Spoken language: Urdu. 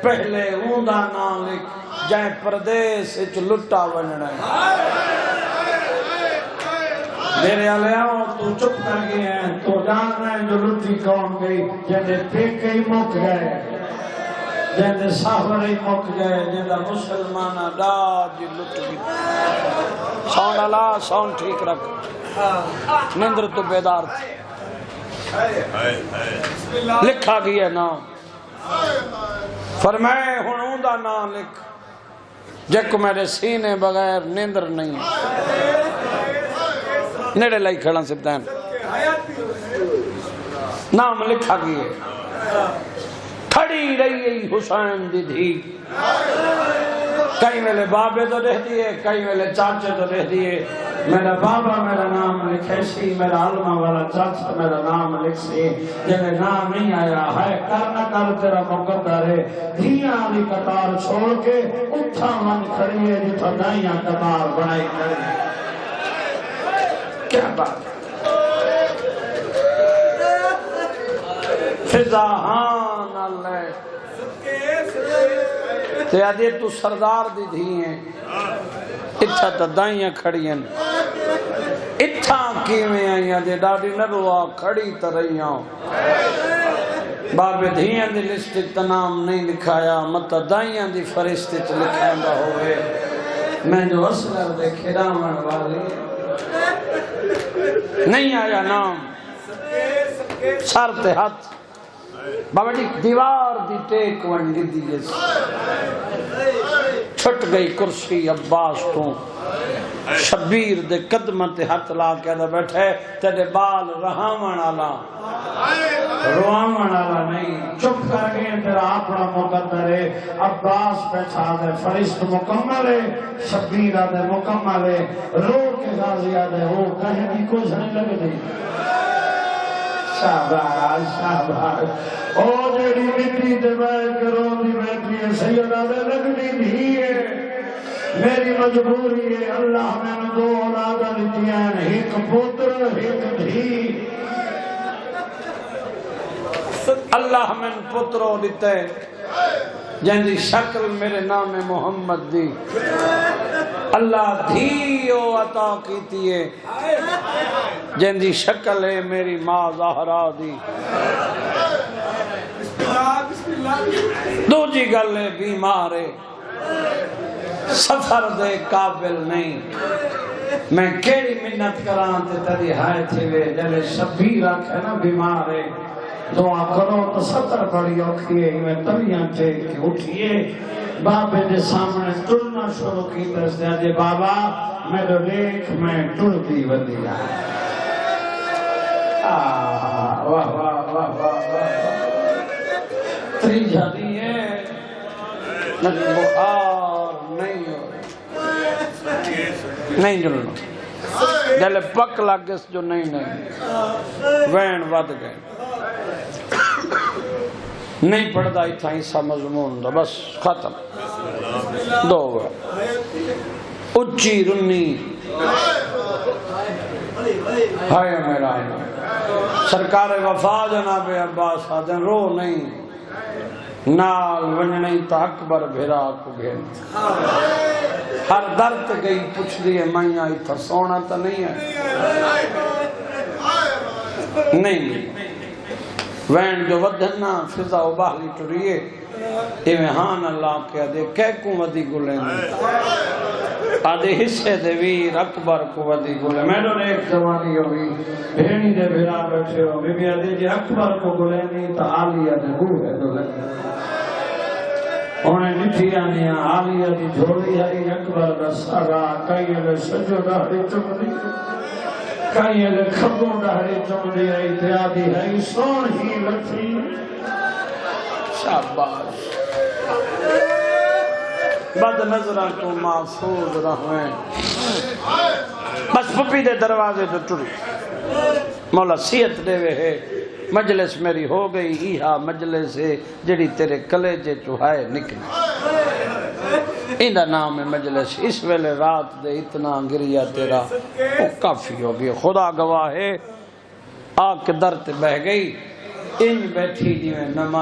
پہلے اوندا نام لکھ جائیں پردیس اچ لٹا وننا ہے میرے علیہ تو چپ کر گئے ہیں تو جاننا ہے جو لٹی کون گئی جیسے پیکے ہی مک گئے جیسے سافر ہی مک گئے جیسے مسلمانہ ڈاج لٹ گئی ساؤنڈ اللہ ساؤنڈ ٹھیک رکھ نندر تو بیدار تھی لکھا گیا نام فرمائے ہنوں دا نام لکھ جک میرے سینے بغیر نندر نہیں نیڑے لائی کھڑا سبتین نام لکھا گیا کھڑی رہی حسین دی دھی کئی ویلے بابے تو رہ دیئے کئی ویلے چاچے تو رہ دیئے میرا بابا میرا نام لکھے سی میرا علمہ والا چاچا میرا نام لکھ سی جنہیں نام نہیں آیا ہے کرنا کر تیرا مقدر ہے دھیاں علی قطار چھوڑ کے اٹھا من کھڑی ہے جتھا دائیاں قطار بنائی کھڑی ہے کیا بات فضاہان اللہ تے آدھے تو سردار دی دھی ہیں اتھا تا دائیاں کھڑی ہیں اتھا کیویں آئیاں دے ڈاڑی نروا کھڑی ترہیاں باب دھیاں دی لسٹ نام نہیں لکھایا مطا دائیاں دی فرشت لکھایا دا ہوئے میں جو اصلر دے کھرامن والی نہیں آیا نام سر تے ہاتھ بابا جی دیوار دی ٹیک ون گدی جیسے چھٹ گئی کرسی عباس تو شبیر دے قدمت ہاتھ لا کے دا بیٹھے تیرے بال رہامن آلا روامن آلا نہیں چپ کر گئے تیرا اپنا مقدر ہے عباس بیٹھا دے فرشت مکمل ہے شبیر آدھے مکمل ہے رو کے غازی آدھے ہو کہیں بھی کچھ نہیں لگ دی شاباش شاباش او جیڑی مٹی دے بیٹھ کروں دی بیٹھی ہے سیدہ دے لگنی بھی ہے میری مجبوری ہے اللہ میں نے دو اولادہ دیتیاں ایک پتر ایک دھی اللہ میں پتروں دیتے جن دی شکل میرے نام محمد دی اللہ دھیو عطا کیتی ہے جن دی شکل ہے میری ماں زہرا دی دو جی گل ہے بیمار ہے سفر دے قابل نہیں میں کیڑی منت کران تے تیری ہائے تھے وے جلے شبیر آکھے نا بیمار ہے دعا کرو تو سفر بڑی اوکھیے میں تلیاں ٹیک کے اٹھئے بابے دے سامنے ٹرنا شروع کی دس دیا جے بابا میرے لیک میں ٹر دی ودی واہ واہ واہ واہ واہ تری جانی ہے بخار نہیں ہو نہیں جلنا جلے پک لگس جو نہیں وین ود گئے نہیں پڑھتا اتھا حصہ مضمون دا بس ختم دو گا اچھی رنی ہائے میرا سرکار وفا جناب عباس آدھن رو نہیں نال ون نہیں تا اکبر بھیرا کو گھن ہر درد گئی پوچھ دیئے مائیاں اتھا سونا تا نہیں ہے نہیں وین جو ودھنا فضا و باہلی ٹریے ایوہان اللہ کے آدھے کیکوں ودی گلیں آدھے حصے دے ویر اکبر کو ودی گلیں میں نے ایک زمانی ہوئی بھینی دے بھیرا بیٹھے ہو بی بی آدھے جی اکبر کو گلیں نہیں تا آلیہ دے گو ہے دلیں انہیں نٹھی آنیا آلیہ دی جھوڑی ہری اکبر دا سارا کئی لے سجو ڈاڑی چکلی کئی لے کھبوں ڈاڑی چکلی آئی تیادی ہے سون ہی لٹھی شاباش بد نظرہ کو محفوظ رہویں بس پپی دے دروازے تو ٹری مولا سیت دے وے ہے مجلس میری ہو گئی ایہا مجلس ہے جڑی تیرے کلیجے چوہائے نکلی ایندہ نام ہے مجلس اس ویلے رات دے اتنا گریا تیرا وہ کافی ہو گیا خدا گواہ ہے آگ کے در تے بہ گئی ان بیٹھی دی میں نماز